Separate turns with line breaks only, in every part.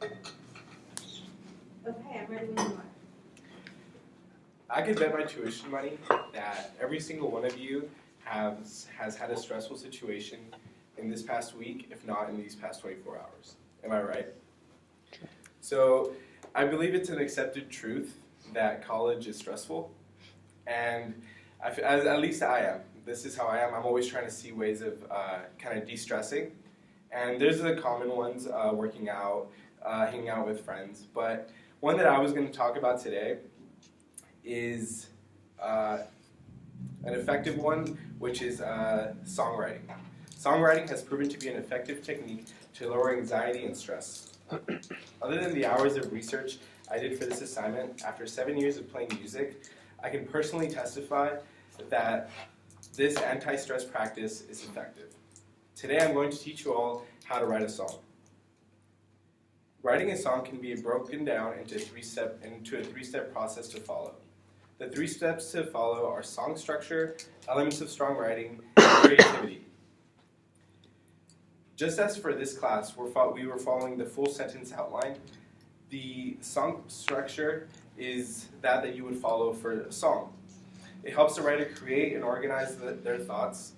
Okay, I'm ready when you are.
I could bet my tuition money that every single one of you has had a stressful situation in this past week, if not in these past 24 hours. Am I right? So I believe it's an accepted truth that college is stressful, and at least I am. This is how I am. I'm always trying to see ways of kind of de-stressing, and there's the common ones, working out, hanging out with friends, but one that I was going to talk about today is an effective one, which is songwriting. Songwriting has proven to be an effective technique to lower anxiety and stress. Other than the hours of research I did for this assignment, after 7 years of playing music, I can personally testify that this anti-stress practice is effective. Today I'm going to teach you all how to write a song. Writing a song can be broken down into a three-step process to follow. The 3 steps to follow are song structure, elements of songwriting, and creativity. Just as for this class, we were following the full sentence outline, the song structure is that you would follow for a song. It helps the writer create and organize their thoughts.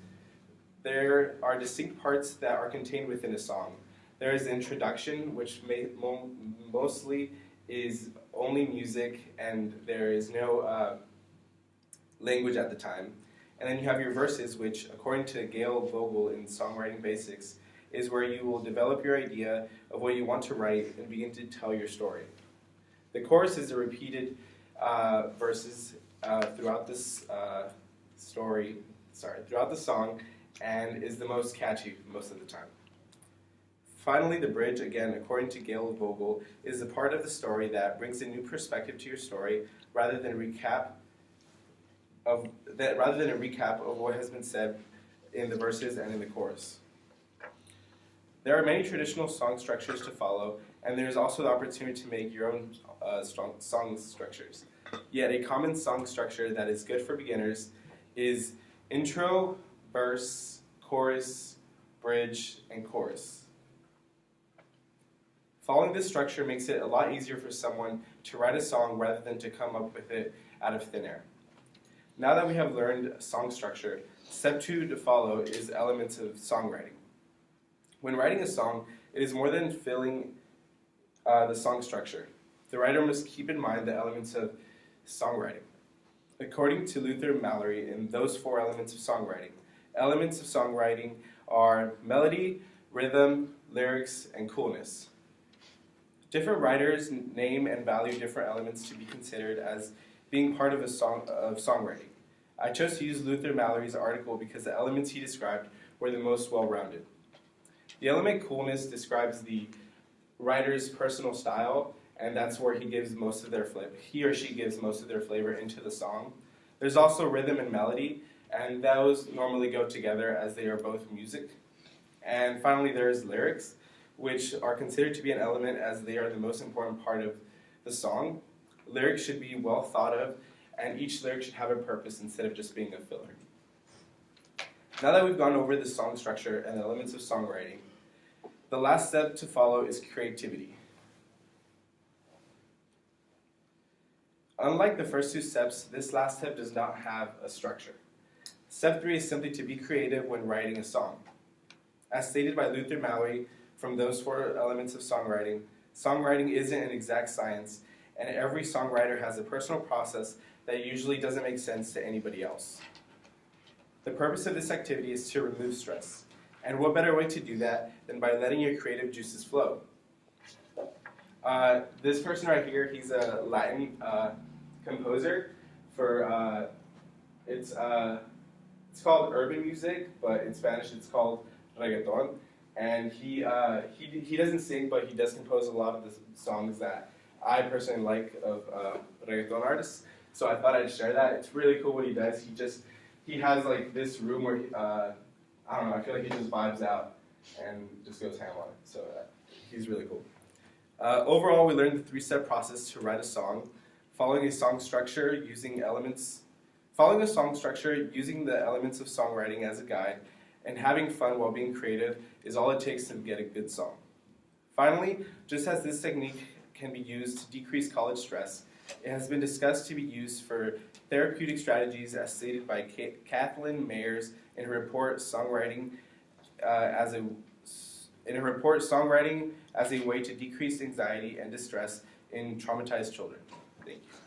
There are distinct parts that are contained within a song. There is the introduction, which mostly is only music, and there is no language at the time. And then you have your verses, which, according to Gail Vogel in Songwriting Basics, is where you will develop your idea of what you want to write and begin to tell your story. The chorus is the repeated verses throughout this throughout the song, and is the most catchy most of the time. Finally, the bridge, again, according to Gail Vogel, is the part of the story that brings a new perspective to your story rather than a recap of what has been said in the verses and in the chorus. There are many traditional song structures to follow, and there is also the opportunity to make your own song structures. Yet a common song structure that is good for beginners is intro, verse, chorus, bridge, and chorus. Following this structure makes it a lot easier for someone to write a song rather than to come up with it out of thin air. Now that we have learned song structure, step 2 to follow is elements of songwriting. When writing a song, it is more than filling the song structure. The writer must keep in mind the elements of songwriting. According to Luther Mallory, in those 4 elements of songwriting are melody, rhythm, lyrics, and coolness. Different writers name and value different elements to be considered as being part of songwriting. I chose to use Luther Mallory's article because the elements he described were the most well-rounded. The element coolness describes the writer's personal style, and that's where he or she gives most of their flavor into the song. There's also rhythm and melody, and those normally go together as they are both music. And finally, there's lyrics, which are considered to be an element as they are the most important part of the song. Lyrics should be well thought of, and each lyric should have a purpose instead of just being a filler. Now that we've gone over the song structure and the elements of songwriting, the last step to follow is creativity. Unlike the first 2 steps, this last step does not have a structure. Step 3 is simply to be creative when writing a song. As stated by Luther Mallory, from those 4 elements of songwriting, songwriting isn't an exact science, and every songwriter has a personal process that usually doesn't make sense to anybody else. The purpose of this activity is to remove stress, and what better way to do that than by letting your creative juices flow? This person right here, he's a Latin composer for, it's called urban music, but in Spanish it's called reggaeton. And he doesn't sing, but he does compose a lot of the songs that I personally like of reggaeton artists. So I thought I'd share that. It's really cool what he does. He has like this room where I don't know, I feel like he just vibes out and just goes ham on it. So he's really cool. Overall, we learned the 3-step process to write a song, following a song structure using the elements of songwriting as a guide, and having fun while being creative is all it takes to get a good song. Finally, just as this technique can be used to decrease college stress, it has been discussed to be used for therapeutic strategies as stated by Kathleen Mayers in her report Songwriting as a way to decrease anxiety and distress in traumatized children. Thank you.